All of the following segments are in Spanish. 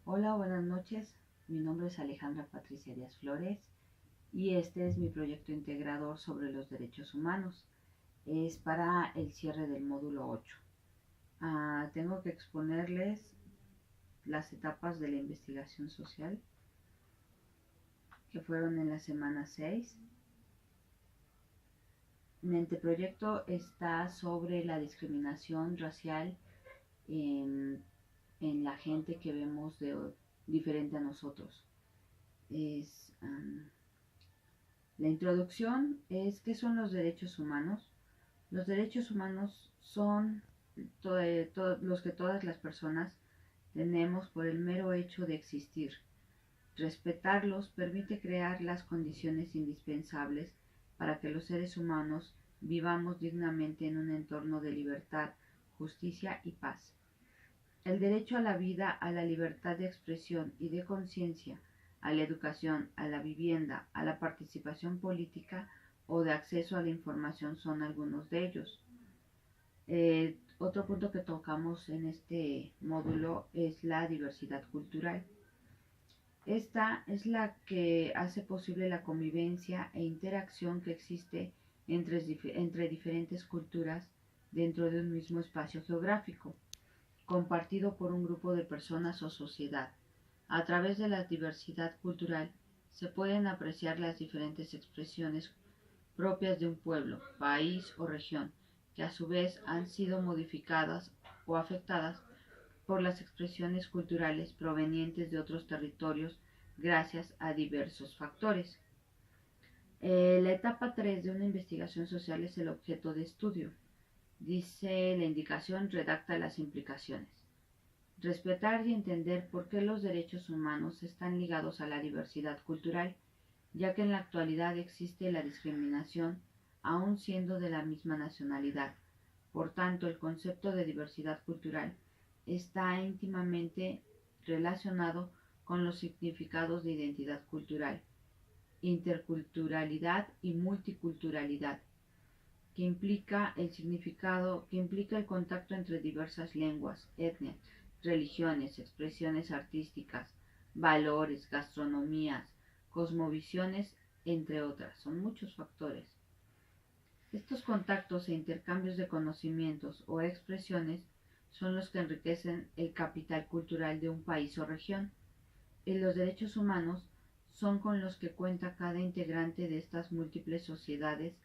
Hola, buenas noches. Mi nombre es Alejandra Patricia Díaz Flores y este es mi proyecto integrador sobre los derechos humanos. Es para el cierre del módulo 8. Tengo que exponerles las etapas de la investigación social que fueron en la semana 6. Mi anteproyecto está sobre la discriminación racial en, en la gente que vemos diferente a nosotros. La introducción es ¿qué son los derechos humanos? Los derechos humanos son los que todas las personas tenemos por el mero hecho de existir. Respetarlos permite crear las condiciones indispensables para que los seres humanos vivamos dignamente en un entorno de libertad, justicia y paz. El derecho a la vida, a la libertad de expresión y de conciencia, a la educación, a la vivienda, a la participación política o de acceso a la información son algunos de ellos. Otro punto que tocamos en este módulo es la diversidad cultural. Esta es la que hace posible la convivencia e interacción que existe entre diferentes culturas dentro de un mismo espacio geográfico, compartido por un grupo de personas o sociedad. A través de la diversidad cultural se pueden apreciar las diferentes expresiones propias de un pueblo, país o región, que a su vez han sido modificadas o afectadas por las expresiones culturales provenientes de otros territorios gracias a diversos factores. La etapa 3 de una investigación social es el objeto de estudio. Dice la indicación, redacta las implicaciones. Respetar y entender por qué los derechos humanos están ligados a la diversidad cultural, ya que en la actualidad existe la discriminación aun siendo de la misma nacionalidad. Por tanto, el concepto de diversidad cultural está íntimamente relacionado con los significados de identidad cultural, interculturalidad y multiculturalidad, que implica el contacto entre diversas lenguas, etnias, religiones, expresiones artísticas, valores, gastronomías, cosmovisiones, entre otras. Son muchos factores. Estos contactos e intercambios de conocimientos o expresiones son los que enriquecen el capital cultural de un país o región, y los derechos humanos son con los que cuenta cada integrante de estas múltiples sociedades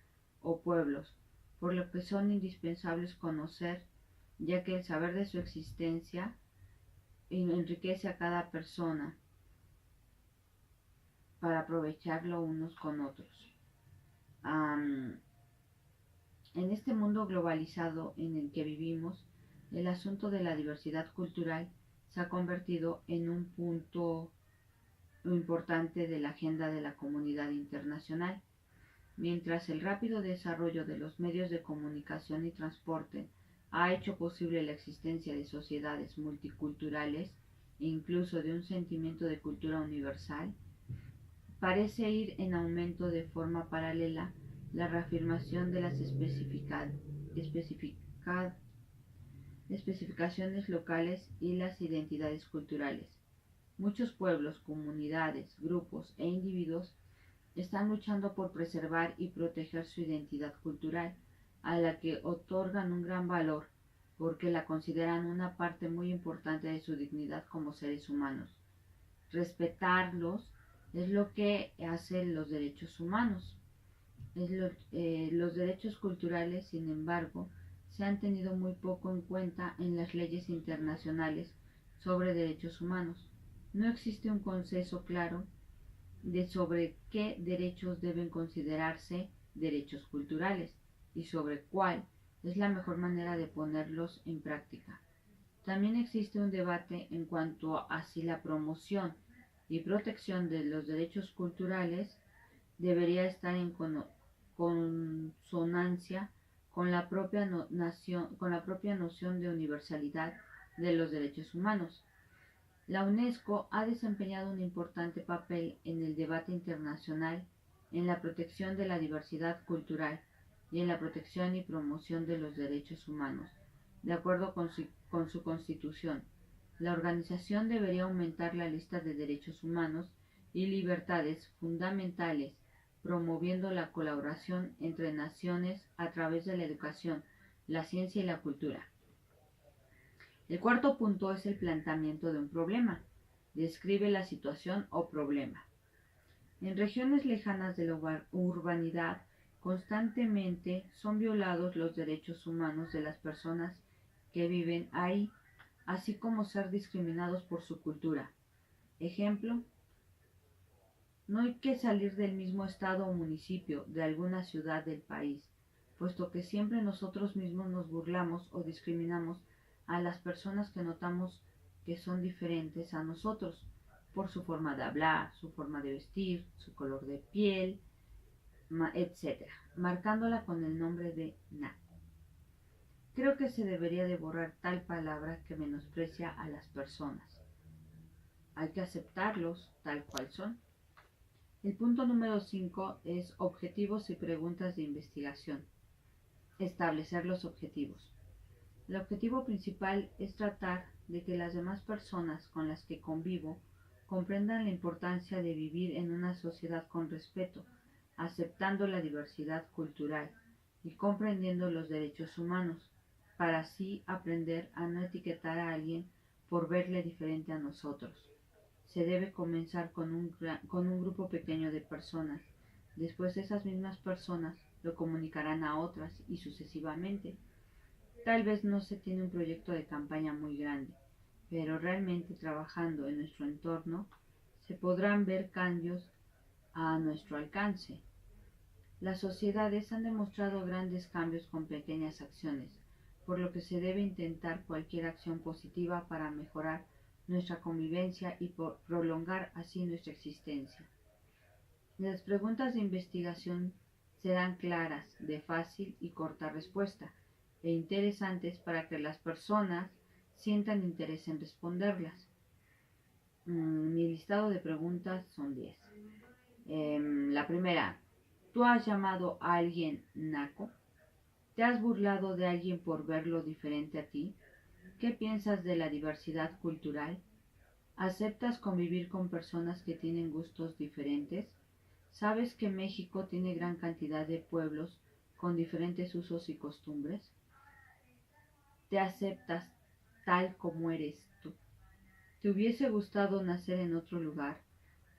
o pueblos, por lo que son indispensables conocer, ya que el saber de su existencia enriquece a cada persona para aprovecharlo unos con otros. En este mundo globalizado en el que vivimos, el asunto de la diversidad cultural se ha convertido en un punto importante de la agenda de la comunidad internacional. Mientras el rápido desarrollo de los medios de comunicación y transporte ha hecho posible la existencia de sociedades multiculturales e incluso de un sentimiento de cultura universal, parece ir en aumento de forma paralela la reafirmación de las especificaciones locales y las identidades culturales. Muchos pueblos, comunidades, grupos e individuos están luchando por preservar y proteger su identidad cultural, a la que otorgan un gran valor porque la consideran una parte muy importante de su dignidad como seres humanos. Respetarlos es lo que hacen los derechos humanos. Los derechos culturales, sin embargo, se han tenido muy poco en cuenta en las leyes internacionales sobre derechos humanos. No existe un consenso claro de sobre qué derechos deben considerarse derechos culturales y sobre cuál es la mejor manera de ponerlos en práctica. También existe un debate en cuanto a si la promoción y protección de los derechos culturales debería estar en consonancia con con la propia noción de universalidad de los derechos humanos. La UNESCO ha desempeñado un importante papel en el debate internacional en la protección de la diversidad cultural y en la protección y promoción de los derechos humanos, de acuerdo con su constitución. La organización debería aumentar la lista de derechos humanos y libertades fundamentales, promoviendo la colaboración entre naciones a través de la educación, la ciencia y la cultura. El cuarto punto es el planteamiento de un problema. Describe la situación o problema. En regiones lejanas de la urbanidad, constantemente son violados los derechos humanos de las personas que viven ahí, así como ser discriminados por su cultura. Ejemplo, no hay que salir del mismo estado o municipio de alguna ciudad del país, puesto que siempre nosotros mismos nos burlamos o discriminamos a las personas que notamos que son diferentes a nosotros, por su forma de hablar, su forma de vestir, su color de piel, etc., marcándola con el nombre de naco. Creo que se debería de borrar tal palabra que menosprecia a las personas. Hay que aceptarlos tal cual son. El punto número 5 es objetivos y preguntas de investigación. Establecer los objetivos. El objetivo principal es tratar de que las demás personas con las que convivo comprendan la importancia de vivir en una sociedad con respeto, aceptando la diversidad cultural y comprendiendo los derechos humanos, para así aprender a no etiquetar a alguien por verle diferente a nosotros. Se debe comenzar con un grupo pequeño de personas. Después esas mismas personas lo comunicarán a otras y sucesivamente. Tal vez no se tiene un proyecto de campaña muy grande, pero realmente trabajando en nuestro entorno se podrán ver cambios a nuestro alcance. Las sociedades han demostrado grandes cambios con pequeñas acciones, por lo que se debe intentar cualquier acción positiva para mejorar nuestra convivencia y prolongar así nuestra existencia. Las preguntas de investigación serán claras, de fácil y corta respuesta, e interesantes para que las personas sientan interés en responderlas. Mi listado de preguntas son 10. La primera, ¿tú has llamado a alguien naco? ¿Te has burlado de alguien por verlo diferente a ti? ¿Qué piensas de la diversidad cultural? ¿Aceptas convivir con personas que tienen gustos diferentes? ¿Sabes que México tiene gran cantidad de pueblos con diferentes usos y costumbres? ¿Te aceptas tal como eres tú? ¿Te hubiese gustado nacer en otro lugar?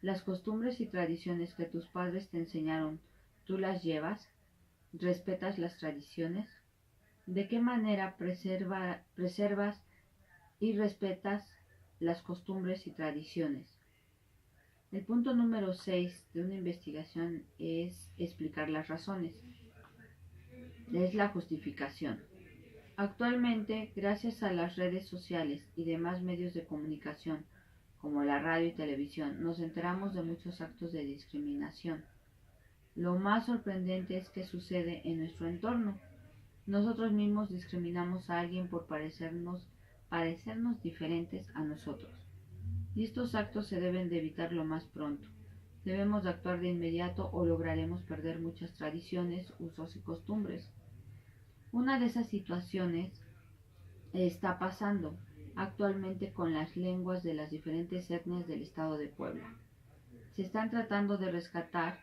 ¿Las costumbres y tradiciones que tus padres te enseñaron, tú las llevas? ¿Respetas las tradiciones? ¿De qué manera preservas y respetas las costumbres y tradiciones? El punto número 6 de una investigación es explicar las razones. Es la justificación. Actualmente, gracias a las redes sociales y demás medios de comunicación, como la radio y televisión, nos enteramos de muchos actos de discriminación. Lo más sorprendente es que sucede en nuestro entorno. Nosotros mismos discriminamos a alguien por parecernos diferentes a nosotros. Y estos actos se deben de evitar lo más pronto. Debemos de actuar de inmediato o lograremos perder muchas tradiciones, usos y costumbres. Una de esas situaciones está pasando actualmente con las lenguas de las diferentes etnias del estado de Puebla. Se están tratando de rescatar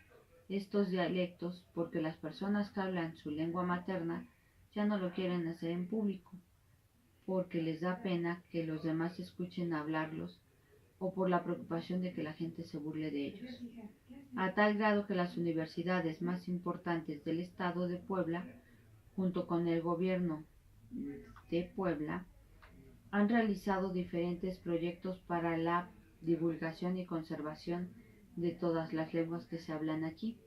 estos dialectos porque las personas que hablan su lengua materna ya no lo quieren hacer en público, porque les da pena que los demás escuchen hablarlos o por la preocupación de que la gente se burle de ellos. A tal grado que las universidades más importantes del estado de Puebla, junto con el gobierno de Puebla, han realizado diferentes proyectos para la divulgación y conservación de todas las lenguas que se hablan aquí.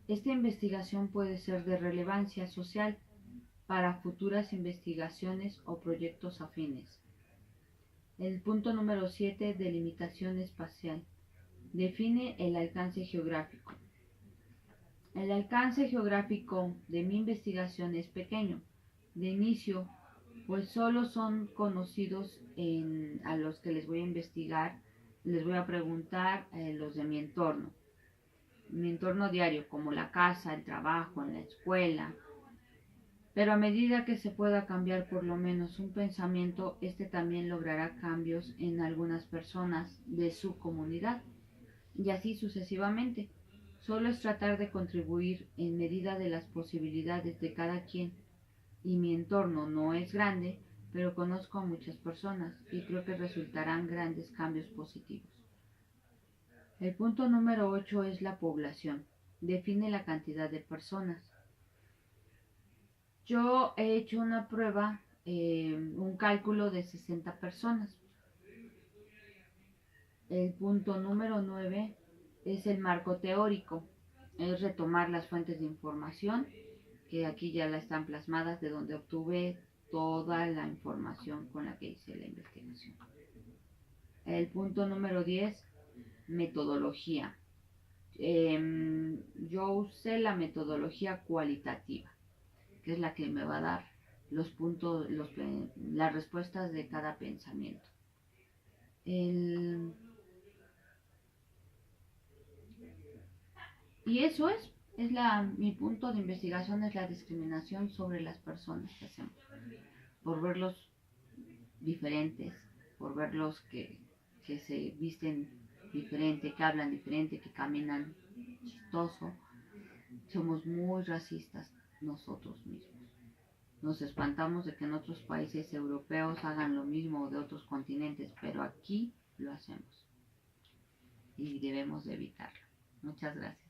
Esta investigación puede ser de relevancia social para futuras investigaciones o proyectos afines. El punto número 7, delimitación espacial. Define el alcance geográfico. El alcance geográfico de mi investigación es pequeño. De inicio, pues solo son conocidos a los que les voy a investigar, les voy a preguntar los de mi entorno diario, como la casa, el trabajo, en la escuela. Pero a medida que se pueda cambiar por lo menos un pensamiento, este también logrará cambios en algunas personas de su comunidad y así sucesivamente. Solo es tratar de contribuir en medida de las posibilidades de cada quien. Y mi entorno no es grande, pero conozco a muchas personas y creo que resultarán grandes cambios positivos. El punto número 8 es la población. Define la cantidad de personas. Yo he hecho una prueba, un cálculo de 60 personas. El punto número 9 es el marco teórico. Es retomar las fuentes de información, que aquí ya la están plasmadas, de donde obtuve toda la información con la que hice la investigación. El punto número 10, metodología. Yo usé la metodología cualitativa, que es la que me va a dar los puntos, las respuestas de cada pensamiento. El, y eso mi punto de investigación es la discriminación sobre las personas que hacemos, por verlos diferentes, por verlos que se visten diferente, que hablan diferente, que caminan chistoso. Somos muy racistas nosotros mismos. Nos espantamos de que en otros países europeos hagan lo mismo de otros continentes, pero aquí lo hacemos y debemos de evitarlo. Muchas gracias.